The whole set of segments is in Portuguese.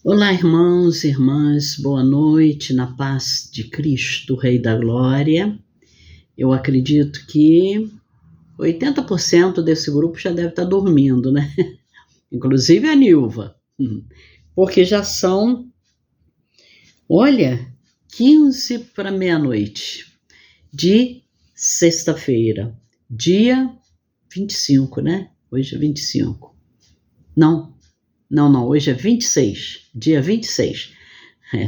Olá, irmãos e irmãs, boa noite, na paz de Cristo, Rei da Glória. Eu acredito que 80% desse grupo já deve estar dormindo, né? Inclusive a Nilva, porque já são, olha, 15 para meia-noite de sexta-feira, dia 25, né? Hoje é 25. Não, hoje é 26, dia 26.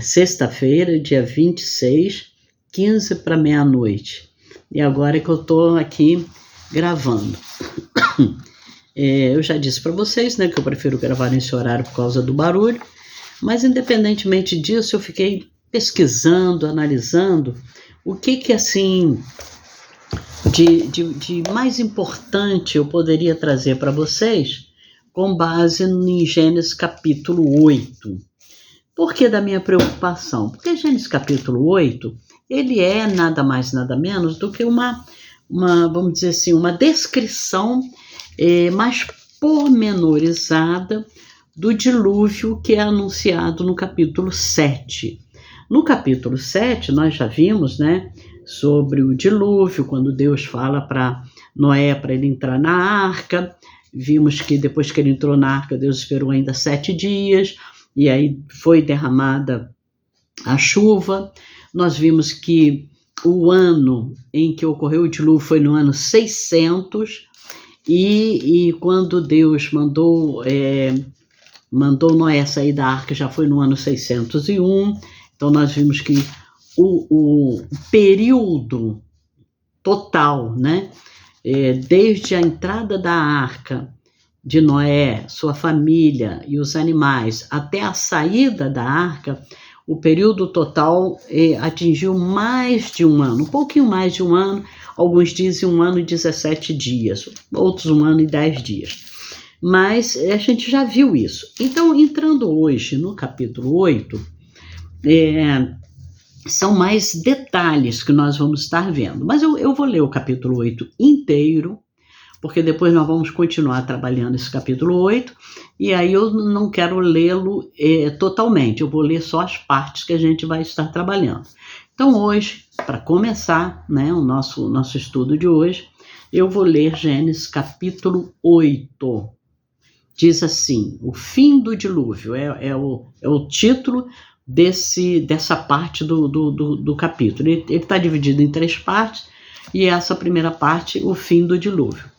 Sexta-feira, dia 26, 15 para meia-noite. E agora que eu estou aqui gravando. Eu já disse para vocês, né, que eu prefiro gravar nesse horário por causa do barulho, mas independentemente disso, eu fiquei pesquisando, analisando o que assim de mais importante eu poderia trazer para vocês com base em Gênesis capítulo 8. Por que da minha preocupação? Porque Gênesis capítulo 8, ele é nada mais, nada menos do que uma vamos dizer assim, uma descrição mais pormenorizada do dilúvio que é anunciado no capítulo 7. No capítulo 7, nós já vimos, né, sobre o dilúvio, quando Deus fala para Noé para ele entrar na arca. Vimos que depois que ele entrou na arca, Deus esperou ainda 7 dias, e aí foi derramada a chuva. Nós vimos que o ano em que ocorreu o dilúvio foi no ano 600, e quando Deus mandou Noé sair da arca já foi no ano 601. Então nós vimos que o período total, né, desde a entrada da arca de Noé, sua família e os animais, até a saída da arca, o período total atingiu mais de um ano, um pouquinho mais de um ano. Alguns dizem 1 ano e 17 dias, outros 1 ano e 10 dias. Mas a gente já viu isso. Então, entrando hoje no capítulo 8, são mais detalhes que nós vamos estar vendo. Mas eu vou ler o capítulo 8 inteiro, porque depois nós vamos continuar trabalhando esse capítulo 8, e aí eu não quero lê-lo totalmente, eu vou ler só as partes que a gente vai estar trabalhando. Então hoje, para começar, né, o nosso estudo de hoje, eu vou ler Gênesis capítulo 8. Diz assim: o fim do dilúvio, é o título dessa parte do capítulo. Ele está dividido em 3 partes, e essa primeira parte, o fim do dilúvio.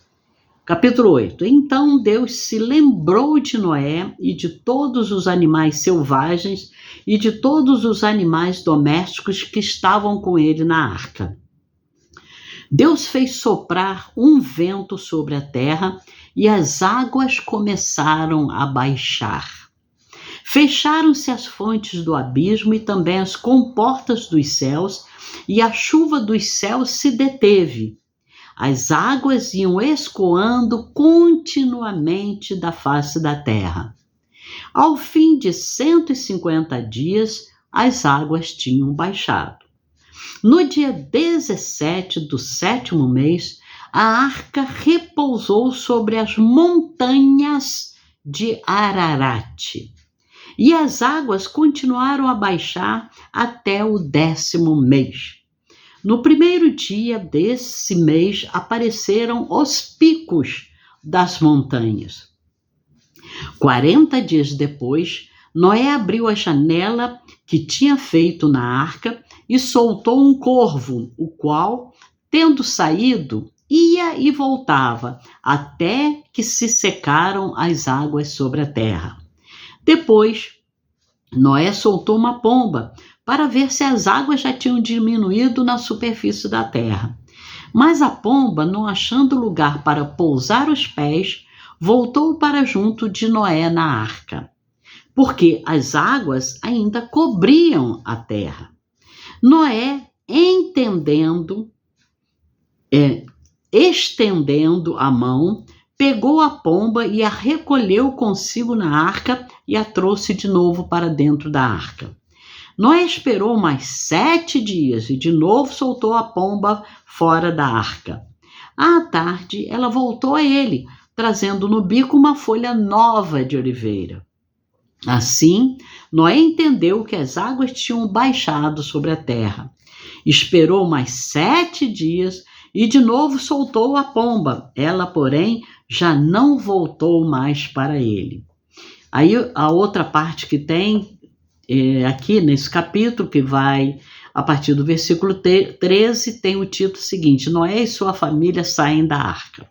Capítulo 8. Então Deus se lembrou de Noé e de todos os animais selvagens e de todos os animais domésticos que estavam com ele na arca. Deus fez soprar um vento sobre a terra e as águas começaram a baixar. Fecharam-se as fontes do abismo e também as comportas dos céus, e a chuva dos céus se deteve. As águas iam escoando continuamente da face da terra. Ao fim de 150 dias, as águas tinham baixado. No dia 17 do 7º mês, a arca repousou sobre as montanhas de Ararat. E as águas continuaram a baixar até o 10º mês. No primeiro dia desse mês apareceram os picos das montanhas. 40 dias depois, Noé abriu a janela que tinha feito na arca e soltou um corvo, o qual, tendo saído, ia e voltava, até que se secaram as águas sobre a terra. Depois, Noé soltou uma pomba para ver se as águas já tinham diminuído na superfície da terra. Mas a pomba, não achando lugar para pousar os pés, voltou para junto de Noé na arca, porque as águas ainda cobriam a terra. Noé, estendendo a mão, pegou a pomba e a recolheu consigo na arca e a trouxe de novo para dentro da arca. Noé esperou mais 7 dias e de novo soltou a pomba fora da arca. À tarde, ela voltou a ele, trazendo no bico uma folha nova de oliveira. Assim, Noé entendeu que as águas tinham baixado sobre a terra. Esperou mais 7 dias e de novo soltou a pomba. Ela, porém, já não voltou mais para ele. Aí a outra parte que tem aqui nesse capítulo, que vai a partir do versículo 13, tem o título seguinte: Noé e sua família saem da arca.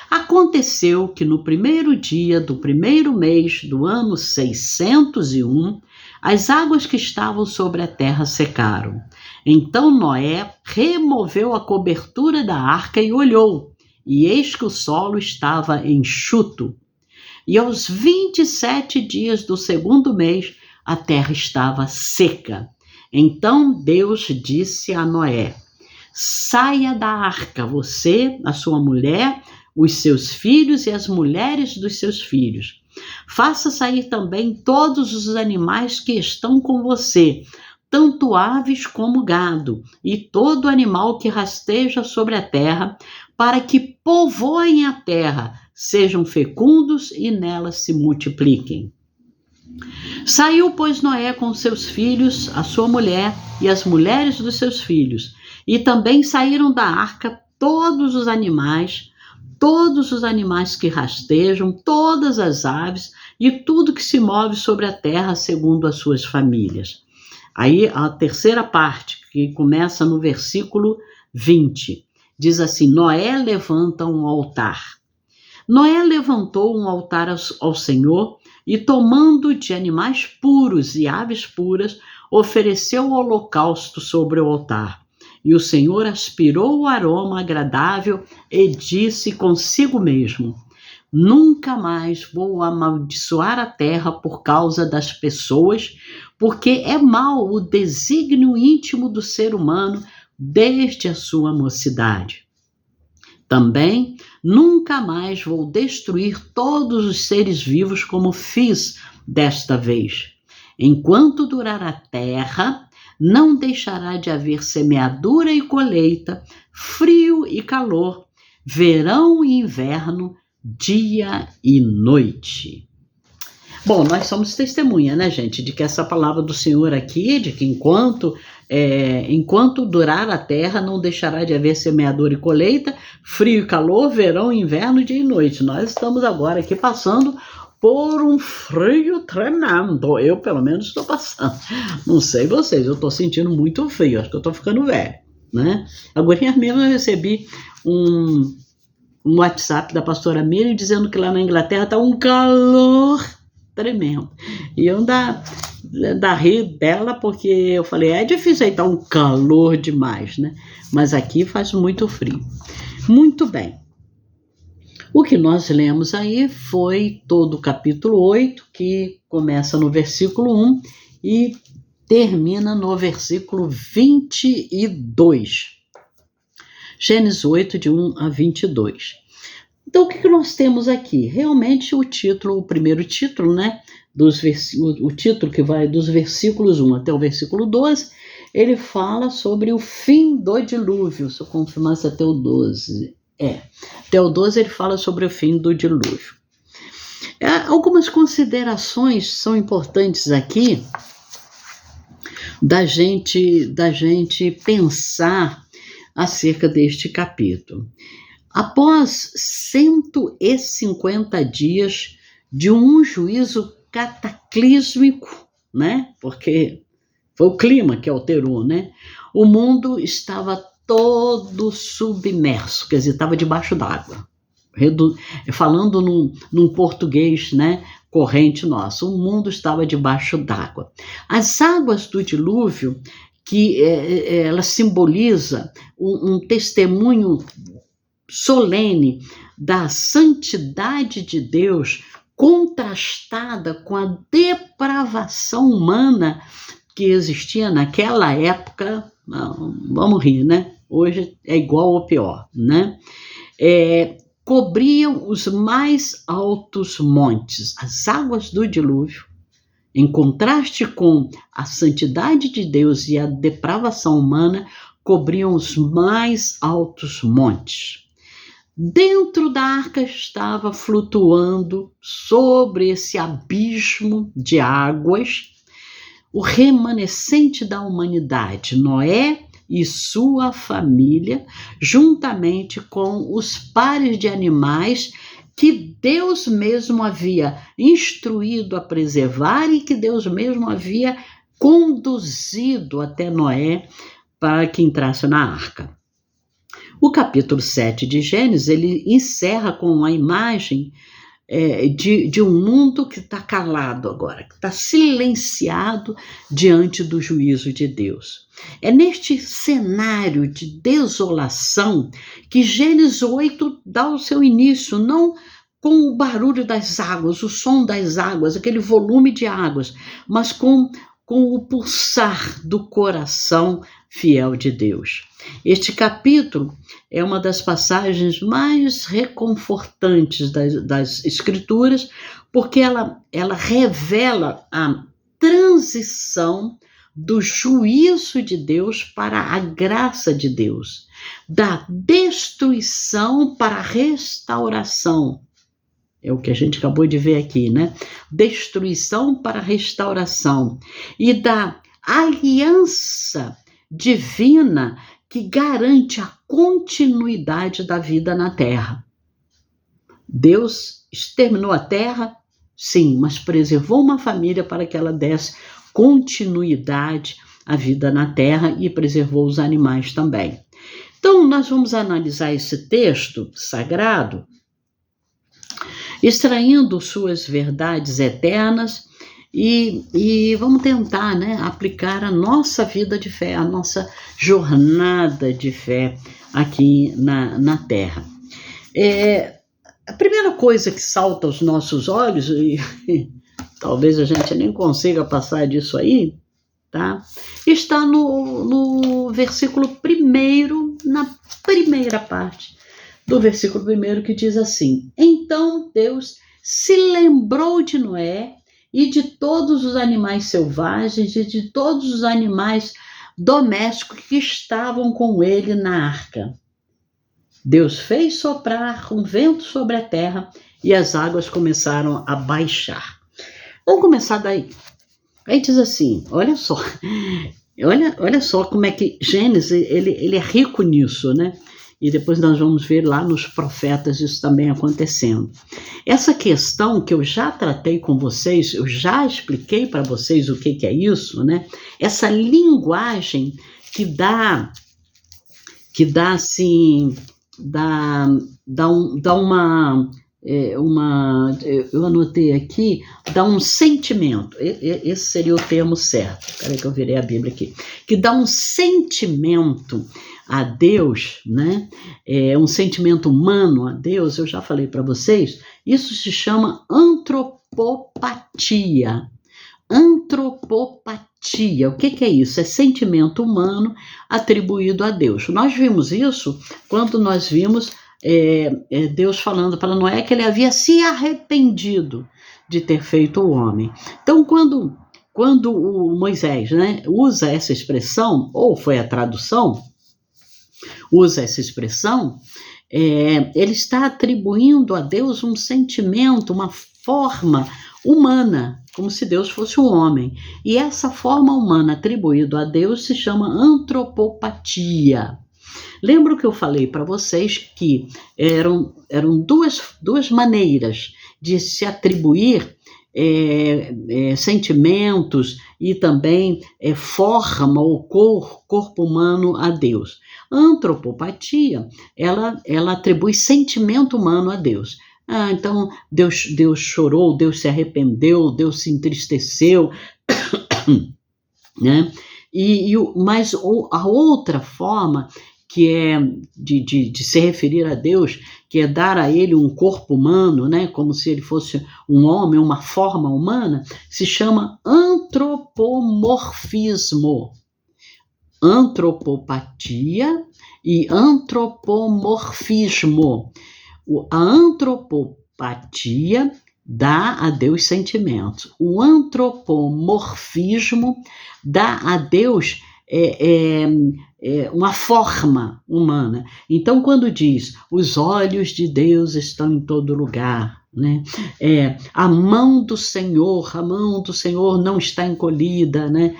Aconteceu que no primeiro dia do primeiro mês do ano 601, as águas que estavam sobre a terra secaram. Então Noé removeu a cobertura da arca e olhou, e eis que o solo estava enxuto. E aos 27 dias do segundo mês, a terra estava seca. Então Deus disse a Noé: saia da arca, você, a sua mulher, os seus filhos e as mulheres dos seus filhos. Faça sair também todos os animais que estão com você, tanto aves como gado, e todo animal que rasteja sobre a terra, para que povoem a terra, sejam fecundos e nela se multipliquem. Saiu, pois, Noé com seus filhos, a sua mulher e as mulheres dos seus filhos, e também saíram da arca todos os animais que rastejam, todas as aves e tudo que se move sobre a terra segundo as suas famílias. Aí a terceira parte, que começa no versículo 20, diz assim: Noé levanta um altar. Noé levantou um altar ao Senhor e, tomando de animais puros e aves puras, ofereceu o holocausto sobre o altar. E o Senhor aspirou o aroma agradável e disse consigo mesmo: nunca mais vou amaldiçoar a terra por causa das pessoas, porque é mau o desígnio íntimo do ser humano desde a sua mocidade. Também nunca mais vou destruir todos os seres vivos como fiz desta vez. Enquanto durar a terra, não deixará de haver semeadura e colheita, frio e calor, verão e inverno, dia e noite. Bom, nós somos testemunha, né, gente, de que essa palavra do Senhor aqui, de que enquanto durar a terra, não deixará de haver semeadura e colheita, frio e calor, verão e inverno, dia e noite. Nós estamos agora aqui passando por um frio tremendo. Eu, pelo menos, estou passando. Não sei vocês, eu estou sentindo muito frio. Acho que eu estou ficando velho, né? Agora mesmo eu recebi um WhatsApp da pastora Miriam dizendo que lá na Inglaterra está um calor tremendo. E eu ainda ri dela porque eu falei, é difícil aí, tá um calor demais, né? Mas aqui faz muito frio. Muito bem. O que nós lemos aí foi todo o capítulo 8, que começa no versículo 1 e termina no versículo 22. Gênesis 8, de 1 a 22. Então, o que nós temos aqui? Realmente o primeiro título, né? O título que vai dos versículos 1 até o versículo 12, ele fala sobre o fim do dilúvio. Se eu confirmasse até o 12... Até o 12 ele fala sobre o fim do dilúvio. Algumas considerações são importantes aqui da gente pensar acerca deste capítulo. Após 150 dias de um juízo cataclísmico, né? Porque foi o clima que alterou, né? O mundo estava todo submerso, quer dizer, estava debaixo d'água. Falando num português, né, corrente nosso, o mundo estava debaixo d'água. As águas do dilúvio, que ela simboliza um testemunho solene da santidade de Deus, contrastada com a depravação humana que existia naquela época. Vamos rir, né? Hoje é igual ou pior, né? Cobriam os mais altos montes. As águas do dilúvio, em contraste com a santidade de Deus e a depravação humana, cobriam os mais altos montes. Dentro da arca estava flutuando sobre esse abismo de águas o remanescente da humanidade, Noé e sua família, juntamente com os pares de animais que Deus mesmo havia instruído a preservar e que Deus mesmo havia conduzido até Noé para que entrasse na arca. O capítulo 7 de Gênesis, ele encerra com a imagem de um mundo que está calado agora, que está silenciado diante do juízo de Deus. É neste cenário de desolação que Gênesis 8 dá o seu início, não com o barulho das águas, o som das águas, aquele volume de águas, mas com o pulsar do coração fiel de Deus. Este capítulo é uma das passagens mais reconfortantes das Escrituras, porque ela revela a transição do juízo de Deus para a graça de Deus, da destruição para a restauração. É o que a gente acabou de ver aqui, né? Destruição para restauração. E da aliança divina que garante a continuidade da vida na Terra. Deus exterminou a Terra, sim, mas preservou uma família para que ela desse continuidade à vida na Terra e preservou os animais também. Então, nós vamos analisar esse texto sagrado extraindo suas verdades eternas e vamos tentar, né, aplicar a nossa vida de fé, a nossa jornada de fé aqui na Terra. A primeira coisa que salta aos nossos olhos, e talvez a gente nem consiga passar disso aí, tá? Está no versículo 1, na primeira parte do versículo 1, que diz assim: Então Deus se lembrou de Noé e de todos os animais selvagens e de todos os animais domésticos que estavam com ele na arca. Deus fez soprar um vento sobre a terra e as águas começaram a baixar. Vamos começar daí. Aí diz assim, olha só como é que Gênesis ele é rico nisso, né? E depois nós vamos ver lá nos profetas isso também acontecendo. Essa questão que eu já tratei com vocês, eu já expliquei para vocês o que é isso, né? Essa linguagem que dá assim, dá uma, eu anotei aqui, dá um sentimento, esse seria o termo certo, espera que eu virei a Bíblia aqui, que dá um sentimento a Deus, né? Um sentimento humano a Deus, eu já falei para vocês, isso se chama antropopatia. Antropopatia, o que é isso? É sentimento humano atribuído a Deus. Nós vimos isso quando nós vimos Deus falando para Noé que ele havia se arrependido de ter feito o homem. Então, quando o Moisés, né, usa essa expressão, ou foi a tradução, usa essa expressão, ele está atribuindo a Deus um sentimento, uma forma humana, como se Deus fosse um homem. E essa forma humana atribuída a Deus se chama antropopatia. Lembro que eu falei para vocês que eram duas maneiras de se atribuir sentimentos e também forma ou corpo humano a Deus. A antropopatia, ela atribui sentimento humano a Deus. Então Deus chorou, Deus se arrependeu, Deus se entristeceu, né? Mas a outra forma que é de se referir a Deus, que é dar a ele um corpo humano, né, como se ele fosse um homem, uma forma humana, se chama antropomorfismo. Antropopatia e antropomorfismo. A antropopatia dá a Deus sentimentos. O antropomorfismo dá a Deus uma forma humana. Então, quando diz, os olhos de Deus estão em todo lugar, né? A mão do Senhor não está encolhida, né?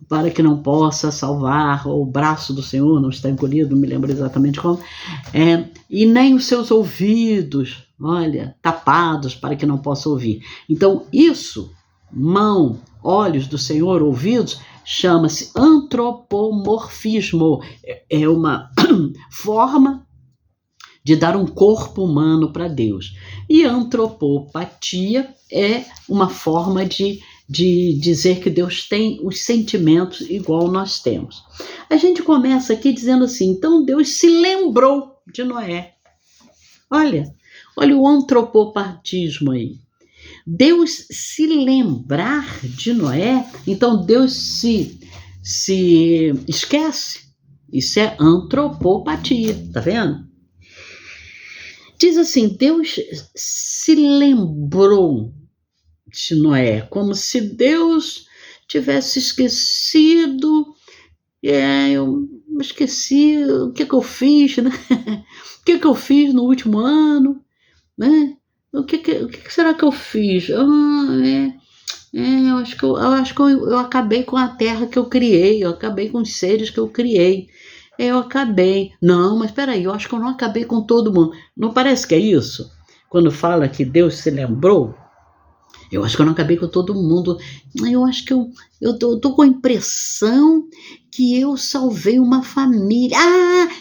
Para que não possa salvar, ou o braço do Senhor não está encolhido, não me lembro exatamente como, e nem os seus ouvidos, olha, tapados para que não possa ouvir. Então, isso, mão, olhos do Senhor, ouvidos, chama-se antropomorfismo. É uma forma de dar um corpo humano para Deus. E antropopatia é uma forma de dizer que Deus tem os sentimentos igual nós temos. A gente começa aqui dizendo assim, então Deus se lembrou de Noé. Olha o antropopatismo aí. Deus se lembrar de Noé, então Deus se esquece. Isso é antropopatia, tá vendo? Diz assim, Deus se lembrou de Noé, como se Deus tivesse esquecido, eu esqueci o que eu fiz, né? O que eu fiz no último ano, né? O que será que eu fiz? Eu acho que eu acabei com a terra que eu criei, eu acabei com os seres que eu criei. Eu acabei. Não, mas peraí, eu acho que eu não acabei com todo mundo. Não parece que é isso? Quando fala que Deus se lembrou, eu acho que eu não acabei com todo mundo. Eu acho que eu tô com a impressão que eu salvei uma família.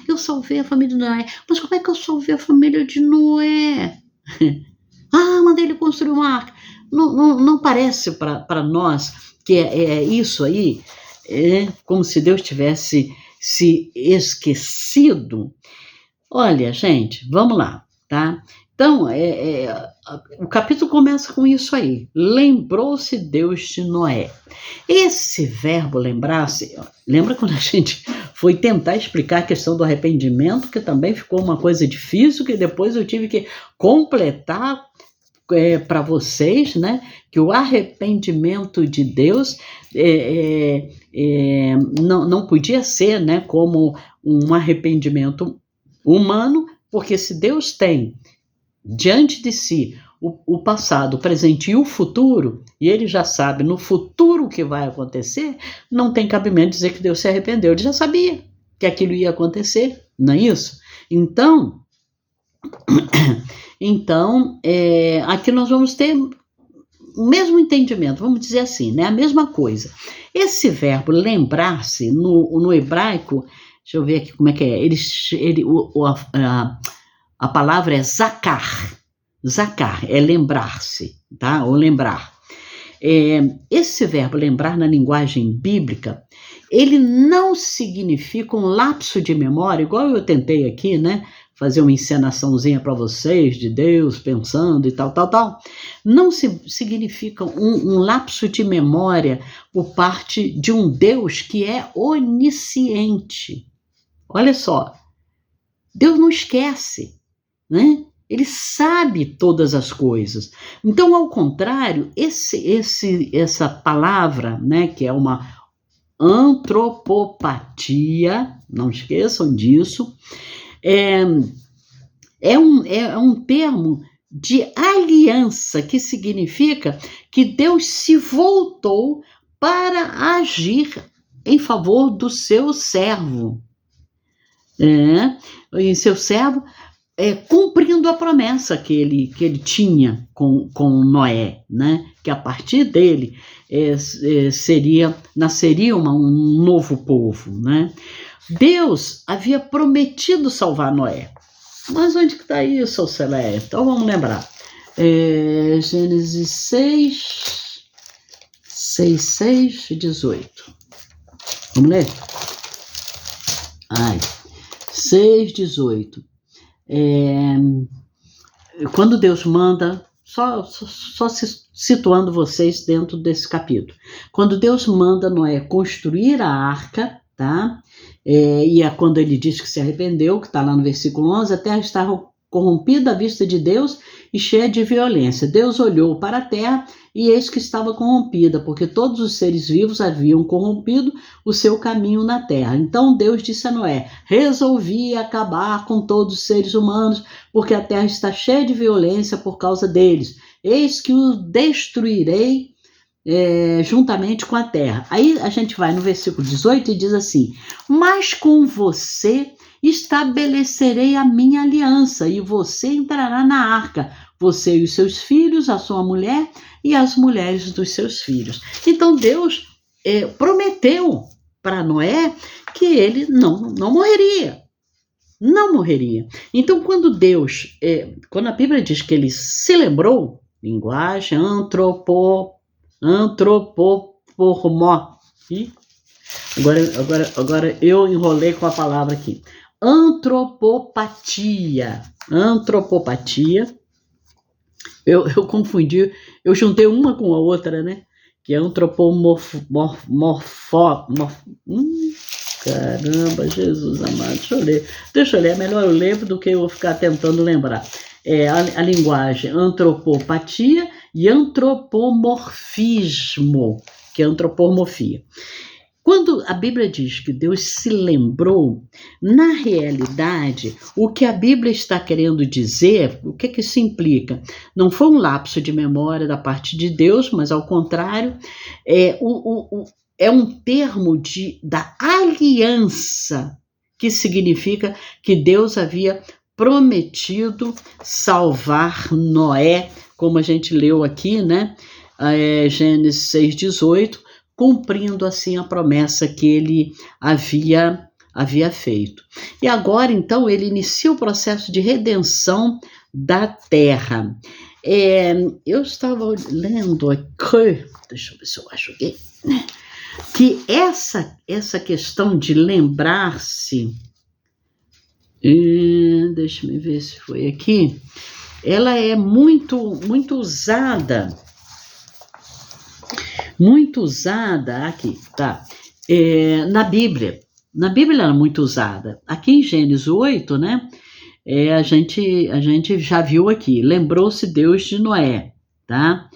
Eu salvei a família de Noé. Mas como é que eu salvei a família de Noé? Mandei ele construir uma arca. Não parece para nós que é isso aí? É como se Deus tivesse se esquecido. Olha, gente, vamos lá, tá? Então, o capítulo começa com isso aí. Lembrou-se Deus de Noé. Esse verbo lembrar-se, lembra quando a gente foi tentar explicar a questão do arrependimento, que também ficou uma coisa difícil, que depois eu tive que completar para vocês, né, que o arrependimento de Deus não podia ser, né, como um arrependimento humano, porque se Deus tem diante de si o passado, o presente e o futuro, e ele já sabe no futuro o que vai acontecer, não tem cabimento dizer que Deus se arrependeu. Ele já sabia que aquilo ia acontecer, não é isso? Então, aqui nós vamos ter o mesmo entendimento, vamos dizer assim, né? A mesma coisa. Esse verbo lembrar-se, no hebraico, deixa eu ver aqui como é que é, a palavra é zakar, é lembrar-se, tá? Ou lembrar. Esse verbo lembrar na linguagem bíblica, ele não significa um lapso de memória, igual eu tentei aqui, né? Fazer uma encenaçãozinha para vocês de Deus pensando e tal. Não significa um lapso de memória por parte de um Deus que é onisciente. Olha só, Deus não esquece, né? Ele sabe todas as coisas. Então, ao contrário, essa palavra, né, que é uma antropopatia, não esqueçam disso, é um termo de aliança, que significa que Deus se voltou para agir em favor do seu servo. E seu servo cumprindo a promessa que ele tinha com Noé, né? Que a partir dele nasceria um novo povo, né? Deus havia prometido salvar Noé. Mas onde que está isso, Celeia? Então vamos lembrar. Gênesis 6, 18. Vamos ler? 6, 18. Quando Deus manda, só situando vocês dentro desse capítulo, quando Deus manda Noé construir a arca, tá? E quando ele diz que se arrependeu, que está lá no versículo 11, a terra estava corrompida à vista de Deus e cheia de violência. Deus olhou para a terra e eis que estava corrompida, porque todos os seres vivos haviam corrompido o seu caminho na terra. Então Deus disse a Noé: resolvi acabar com todos os seres humanos, porque a terra está cheia de violência por causa deles. Eis que o destruirei juntamente com a terra. Aí a gente vai no versículo 18 e diz assim: mas com você estabelecerei a minha aliança, e você entrará na arca, você e os seus filhos, a sua mulher e as mulheres dos seus filhos. Então Deus prometeu para Noé que ele não morreria. Não morreria. Então, quando quando a Bíblia diz que ele se lembrou, linguagem antropomorfo. Agora eu enrolei com a palavra aqui. Antropopatia. Eu confundi, eu juntei uma com a outra, né? Que é caramba, Jesus amado, deixa eu ler, é melhor eu ler do que eu ficar tentando lembrar. A linguagem antropopatia e antropomorfismo, que é antropomorfia. Quando a Bíblia diz que Deus se lembrou, na realidade, o que a Bíblia está querendo dizer, o que isso implica? Não foi um lapso de memória da parte de Deus, mas ao contrário, é um termo da aliança, que significa que Deus havia prometido salvar Noé, como a gente leu aqui, né? Gênesis 6:18, cumprindo assim a promessa que ele havia feito. E agora, então, ele inicia o processo de redenção da terra. Eu estava lendo aqui, deixa eu ver se eu acho aqui, que essa questão de lembrar-se, deixa eu ver se foi aqui, ela é muito usada, aqui, tá? Na Bíblia. Na Bíblia ela é muito usada. Aqui em Gênesis 8, né? A gente já viu aqui, lembrou-se Deus de Noé, tá?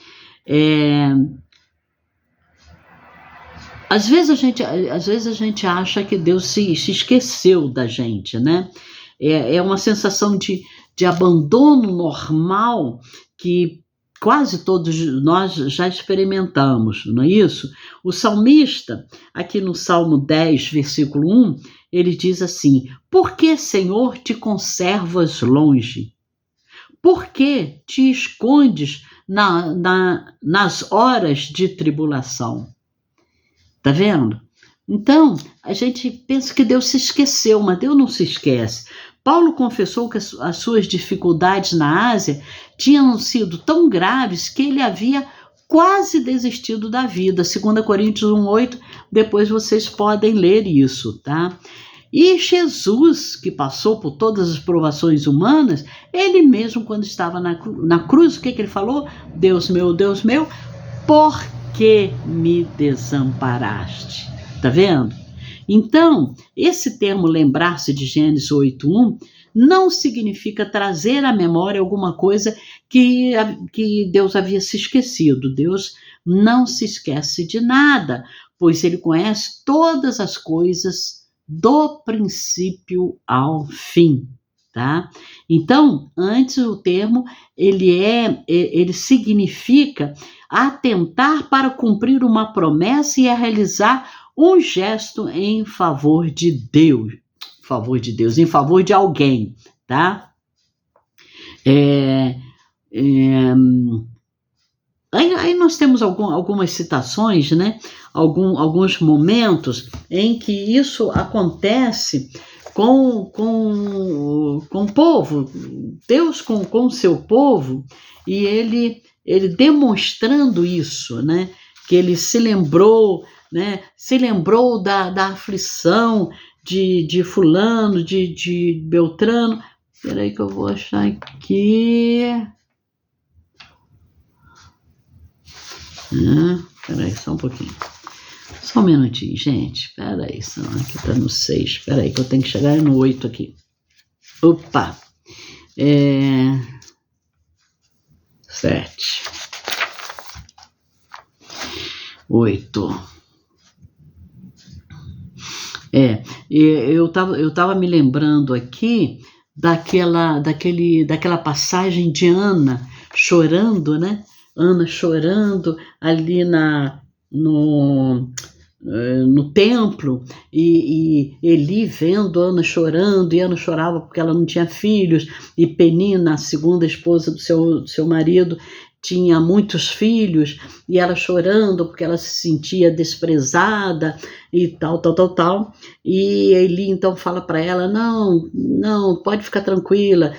Às vezes a gente acha que Deus se esqueceu da gente, né? É uma sensação de abandono normal que quase todos nós já experimentamos, não é isso? O salmista, aqui no Salmo 10, versículo 1, ele diz assim: por que, Senhor, te conservas longe? Por que te escondes nas horas de tribulação? Tá vendo? Então, a gente pensa que Deus se esqueceu, mas Deus não se esquece. Paulo confessou que as suas dificuldades na Ásia tinham sido tão graves que ele havia quase desistido da vida. 2 Coríntios 1:8, depois vocês podem ler isso, tá? E Jesus, que passou por todas as provações humanas, ele mesmo, quando estava na cruz, o que ele falou? Deus meu, por que me desamparaste? Tá vendo? Então, esse termo lembrar-se de Gênesis 8:1 não significa trazer à memória alguma coisa que Deus havia se esquecido. Deus não se esquece de nada, pois ele conhece todas as coisas do princípio ao fim, tá? Então, antes o termo ele significa atentar para cumprir uma promessa e a realizar um gesto em favor de Deus, em favor de alguém, tá? Aí nós temos algumas citações, né? Alguns momentos em que isso acontece com o povo, Deus com o seu povo, e ele demonstrando isso, né? Que ele se lembrou, né? Se lembrou da aflição de fulano, de Beltrano. Espera aí que eu vou achar aqui. Espera aí, só um pouquinho. Só um minutinho, gente. Espera aí, senão aqui tá no 6. Espera aí que eu tenho que chegar no 8 aqui. Opa! 7, 8. Eu tava me lembrando aqui daquela passagem de Ana chorando, né? Ana chorando ali no templo, e Eli vendo Ana chorando, e Ana chorava porque ela não tinha filhos, e Penina, a segunda esposa do seu marido, tinha muitos filhos, e ela chorando porque ela se sentia desprezada e tal. E Eli então fala para ela: não, pode ficar tranquila,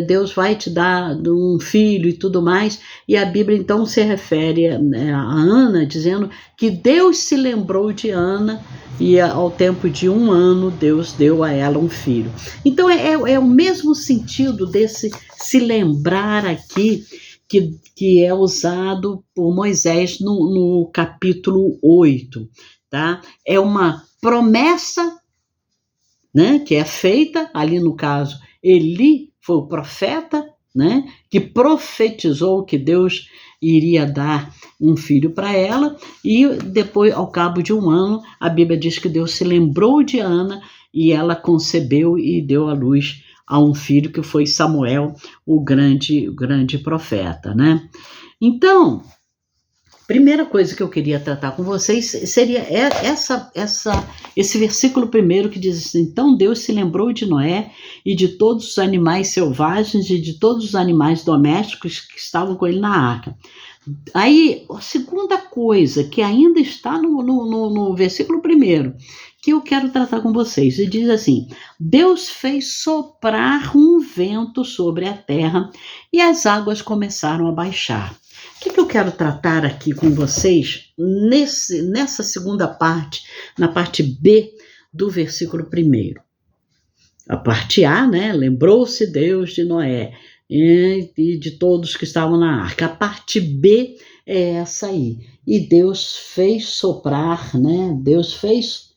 Deus vai te dar um filho e tudo mais. E a Bíblia então se refere a Ana, dizendo que Deus se lembrou de Ana, e ao tempo de 1 ano Deus deu a ela um filho. Então é o mesmo sentido desse se lembrar aqui, que é usado por Moisés no capítulo 8, tá? É uma promessa, né, que é feita, ali no caso, Eli foi o profeta, né, que profetizou que Deus iria dar um filho para ela, e depois, ao cabo de 1 ano, a Bíblia diz que Deus se lembrou de Ana, e ela concebeu e deu à luz a um filho, que foi Samuel, o grande profeta, né? Então, primeira coisa que eu queria tratar com vocês seria esse versículo primeiro, que diz assim: então Deus se lembrou de Noé e de todos os animais selvagens e de todos os animais domésticos que estavam com ele na arca. Aí, a segunda coisa, que ainda está no versículo primeiro, que eu quero tratar com vocês, e diz assim: Deus fez soprar um vento sobre a terra e as águas começaram a baixar. O que eu quero tratar aqui com vocês nessa segunda parte, na parte B do versículo primeiro? A parte A, né? Lembrou-se Deus de Noé e de todos que estavam na arca. A parte B é essa aí. E Deus fez soprar, né? Deus fez...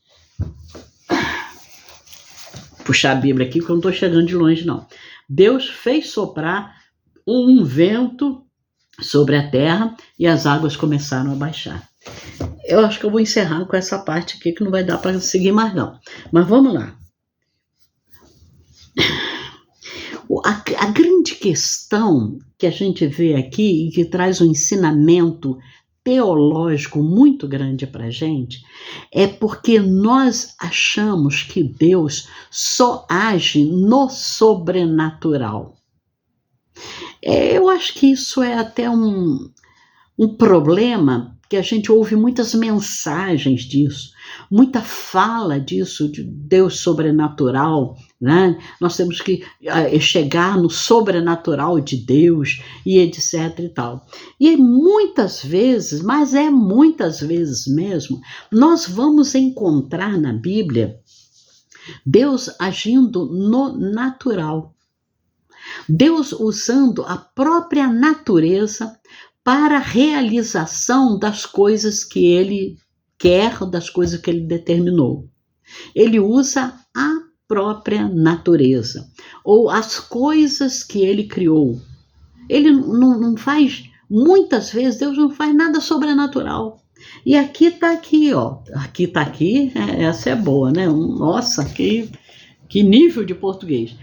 Puxar a Bíblia aqui, porque eu não estou chegando de longe, não. Deus fez soprar um vento sobre a terra e as águas começaram a baixar. Eu acho que eu vou encerrar com essa parte aqui, que não vai dar para seguir mais, não. Mas vamos lá. A grande questão que a gente vê aqui, e que traz um ensinamento teológico muito grande para a gente, é porque nós achamos que Deus só age no sobrenatural. Eu acho que isso é até um problema, que a gente ouve muitas mensagens disso, muita fala disso, de Deus sobrenatural, né? Nós temos que chegar no sobrenatural de Deus, e etc e tal. E muitas vezes, mas muitas vezes mesmo, nós vamos encontrar na Bíblia Deus agindo no natural. Deus usando a própria natureza para a realização das coisas que ele quer, das coisas que ele determinou. Ele usa a própria natureza, ou as coisas que ele criou. Ele não faz, muitas vezes, Deus não faz nada sobrenatural. E aqui está aqui, ó. Aqui está aqui, essa é boa, né? Nossa, que nível de português.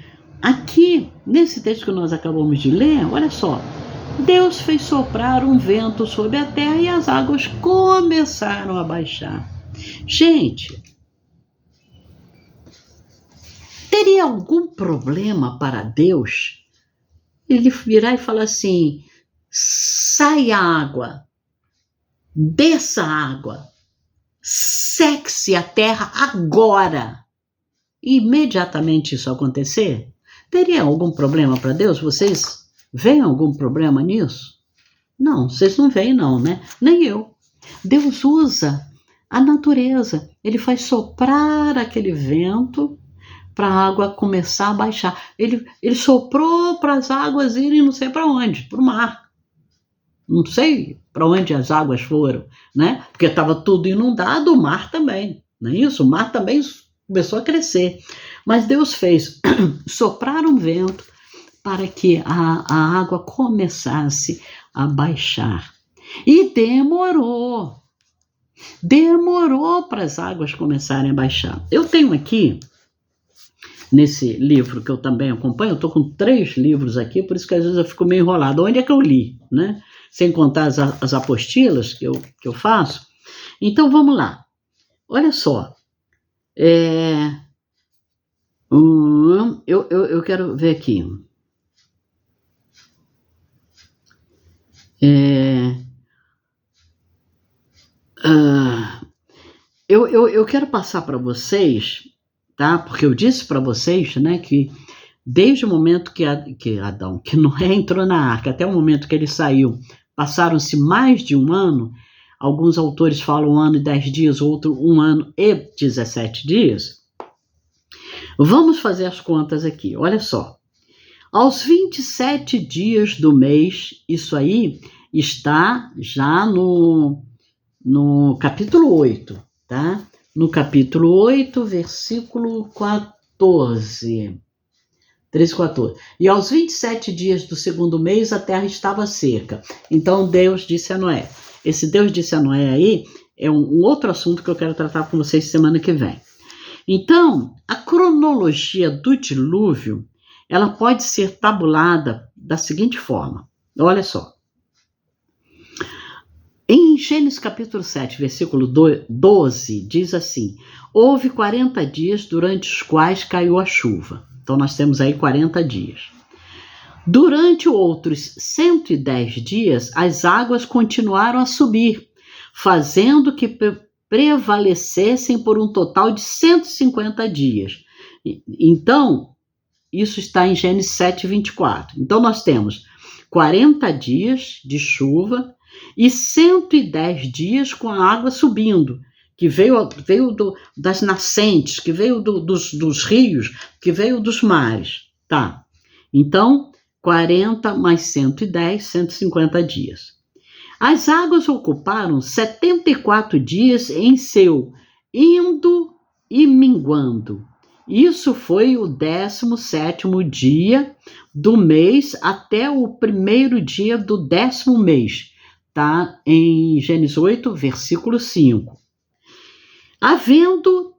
Aqui, nesse texto que nós acabamos de ler, olha só. Deus fez soprar um vento sobre a terra e as águas começaram a baixar. Gente, teria algum problema para Deus ele virar e falar assim: sai a água, desça a água, seque-se a terra agora? E imediatamente isso acontecer? Teria algum problema para Deus? Vocês veem algum problema nisso? Não, vocês não veem não, né? Nem eu. Deus usa a natureza. Ele faz soprar aquele vento para a água começar a baixar. Ele soprou para as águas irem não sei para onde, para o mar. Não sei para onde as águas foram, né? Porque estava tudo inundado, o mar também, não é isso? O mar também começou a crescer. Mas Deus fez soprar um vento para que a água começasse a baixar. E demorou para as águas começarem a baixar. Eu tenho aqui, nesse livro que eu também acompanho, eu estou com 3 livros aqui, por isso que às vezes eu fico meio enrolado. Onde é que eu li, né? Sem contar as apostilas que eu faço. Então vamos lá. Olha só. Eu quero ver aqui. Eu quero passar para vocês, tá? Porque eu disse para vocês, né, que desde o momento que Noé entrou na arca até o momento que ele saiu, passaram-se mais de um ano. Alguns autores falam 1 ano e 10 dias, outro 1 ano e 17 dias. Vamos fazer as contas aqui, olha só. Aos 27 dias do mês, isso aí está já no capítulo 8, tá? No capítulo 8, versículo 14. 13, 14. E aos 27 dias do segundo mês, a terra estava seca. Então Deus disse a Noé. Esse Deus disse a Noé aí é um outro assunto que eu quero tratar com vocês semana que vem. Então, a cronologia do dilúvio, ela pode ser tabulada da seguinte forma. Olha só. Em Gênesis capítulo 7, versículo 12, diz assim: houve 40 dias durante os quais caiu a chuva. Então nós temos aí 40 dias. Durante outros 110 dias, as águas continuaram a subir, fazendo que prevalecessem por um total de 150 dias. Então, isso está em Gênesis 7, 24. Então, nós temos 40 dias de chuva e 110 dias com a água subindo, que veio das nascentes, que veio dos rios, que veio dos mares. Tá? Então, 40 mais 110, 150 dias. As águas ocuparam 74 dias em seu indo e minguando. Isso foi o 17º dia do mês até o primeiro dia do 10º mês. Tá? Em Gênesis 8, versículo 5. Havendo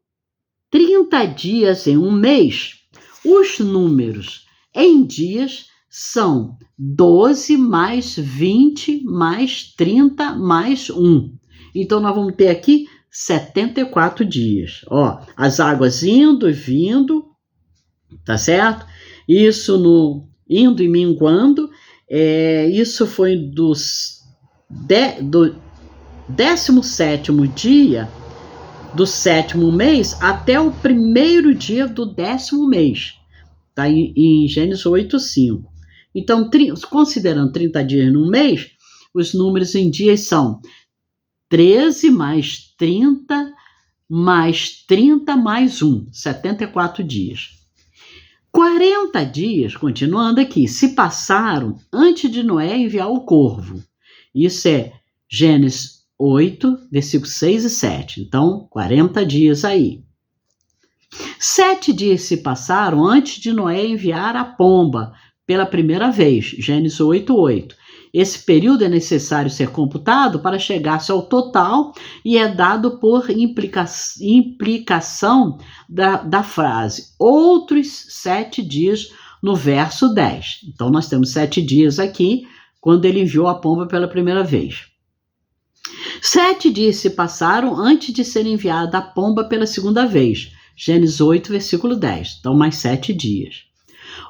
30 dias em um mês, os números em dias são 12 mais 20 mais 30 mais 1. Então, nós vamos ter aqui 74 dias. Ó, as águas indo e vindo, tá certo? Isso no indo e minguando. Isso foi do 17º dia do 7º mês até o primeiro dia do 10º mês. Tá? Em Gênesis 8, 5. Então, considerando 30 dias num mês, os números em dias são 13 mais 30 mais 30 mais 1, 74 dias. 40 dias, continuando aqui, se passaram antes de Noé enviar o corvo. Isso é Gênesis 8, versículos 6 e 7. Então, 40 dias aí. 7 dias se passaram antes de Noé enviar a pomba pela primeira vez, Gênesis 8, 8. Esse período é necessário ser computado para chegar-se ao total e é dado por implicação da frase outros 7 dias no verso 10. Então, nós temos 7 dias aqui, quando ele enviou a pomba pela primeira vez. 7 dias se passaram antes de ser enviada a pomba pela segunda vez, Gênesis 8, versículo 10. Então, mais 7 dias.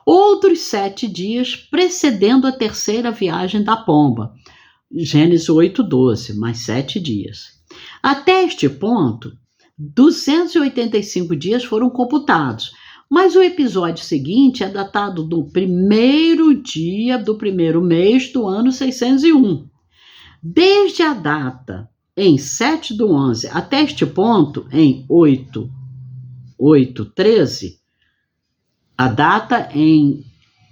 Outros 7 dias precedendo a terceira viagem da pomba, Gênesis 8, 12, mais 7 dias. Até este ponto, 285 dias foram computados, mas o episódio seguinte é datado do primeiro dia do primeiro mês do ano 601. Desde a data em 7 do 11 até este ponto, em 8, 13, a data em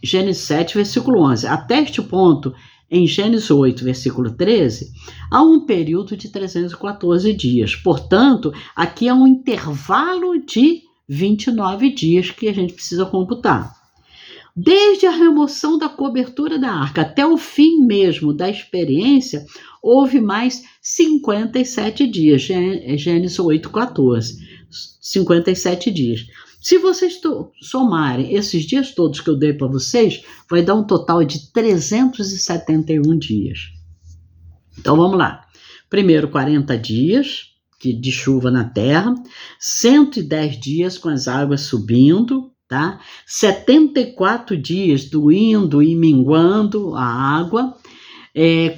Gênesis 7, versículo 11, até este ponto, em Gênesis 8, versículo 13, há um período de 314 dias. Portanto, aqui há um intervalo de 29 dias que a gente precisa computar. Desde a remoção da cobertura da arca até o fim mesmo da experiência, houve mais 57 dias, Gênesis 8,14, 57 dias. Se vocês somarem esses dias todos que eu dei para vocês, vai dar um total de 371 dias. Então vamos lá. Primeiro 40 dias de chuva na terra, 110 dias com as águas subindo, tá? 74 dias do indo e minguando a água,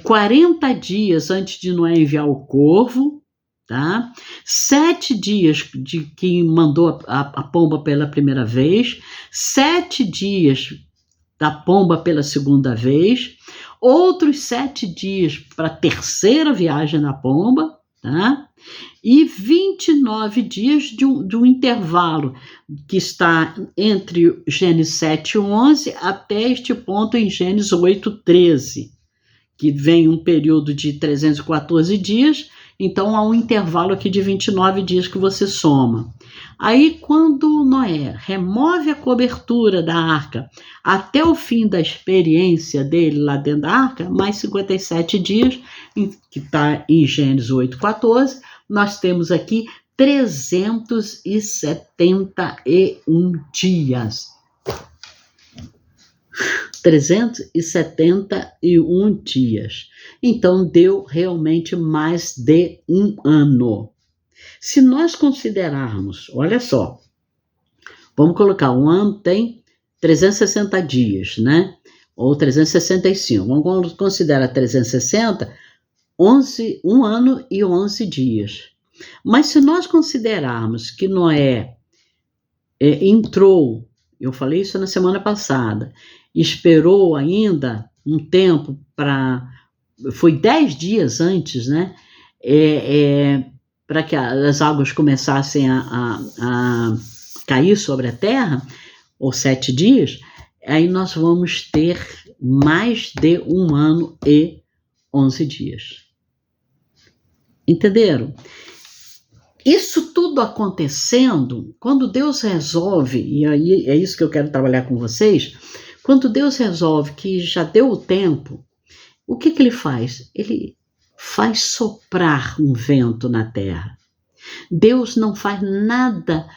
40 dias antes de Noé enviar o corvo, tá? 7 dias de que mandou a pomba pela primeira vez, 7 dias da pomba pela segunda vez, outros 7 dias para a terceira viagem da pomba, tá? E 29 dias de um intervalo que está entre Gênesis 7:11 até este ponto em Gênesis 8:13, que vem um período de 314 dias, então há um intervalo aqui de 29 dias que você soma. Aí quando Noé remove a cobertura da arca até o fim da experiência dele lá dentro da arca, mais 57 dias, que está em Gênesis 8:14, nós temos aqui 371 dias. 371 dias. Então, deu realmente mais de um ano. Se nós considerarmos, olha só, vamos colocar, um ano tem 360 dias, né? Ou 365. Vamos considerar 360, 1 ano e 11 dias. Mas se nós considerarmos que Noé entrou, eu falei isso na semana passada, esperou ainda um tempo foi 10 dias antes, né? Para que as águas começassem a cair sobre a terra, ou 7 dias, aí nós vamos ter mais de 1 ano e 11 dias. Entenderam? Isso tudo acontecendo, quando Deus resolve, e aí é isso que eu quero trabalhar com vocês, quando Deus resolve que já deu o tempo, o que ele faz? Ele faz soprar um vento na terra. Deus não faz nada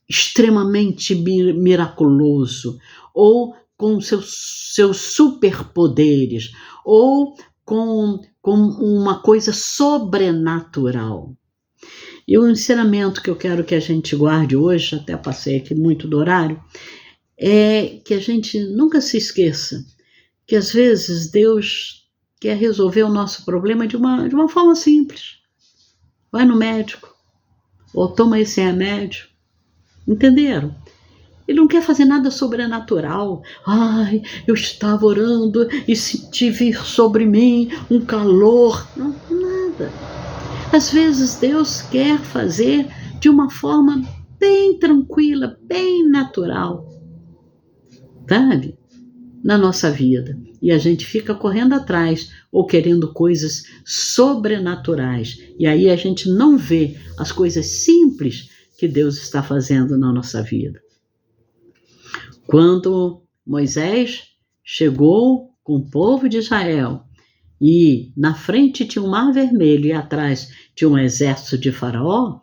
extremamente miraculoso, ou com seus superpoderes, ou com uma coisa sobrenatural. E o ensinamento que eu quero que a gente guarde hoje, até passei aqui muito do horário, é que a gente nunca se esqueça que às vezes Deus quer resolver o nosso problema de uma forma simples. Vai no médico, ou toma esse remédio. Entenderam? Ele não quer fazer nada sobrenatural. Ai, eu estava orando e senti vir sobre mim um calor. Não, nada. Às vezes Deus quer fazer de uma forma bem tranquila, bem natural, sabe? Na nossa vida. E a gente fica correndo atrás ou querendo coisas sobrenaturais. E aí a gente não vê as coisas simples que Deus está fazendo na nossa vida. Quando Moisés chegou com o povo de Israel e na frente tinha um mar vermelho e atrás tinha um exército de Faraó, o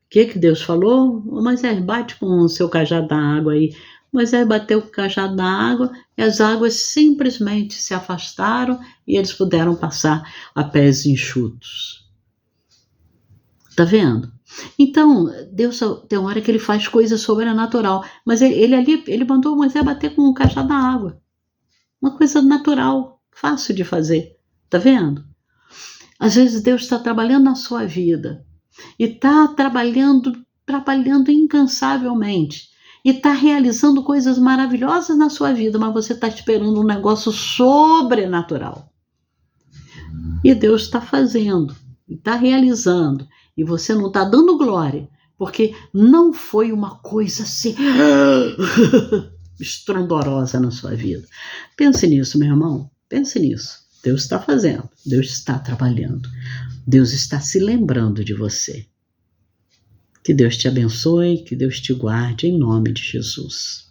que Deus falou? Moisés, bate com o seu cajado da água aí. Moisés bateu com o cajado da água e as águas simplesmente se afastaram e eles puderam passar a pés enxutos. Tá vendo? Então, Deus tem uma hora que ele faz coisa sobrenatural, mas ele mandou Moisés bater com o cajado da água. Uma coisa natural, fácil de fazer. Tá vendo? Às vezes Deus está trabalhando na sua vida e está trabalhando incansavelmente e está realizando coisas maravilhosas na sua vida, mas você está esperando um negócio sobrenatural. E Deus está fazendo, está realizando, e você não está dando glória, porque não foi uma coisa assim estrondorosa na sua vida. Pense nisso, meu irmão, pense nisso. Deus está fazendo, Deus está trabalhando, Deus está se lembrando de você. Que Deus te abençoe, que Deus te guarde, em nome de Jesus.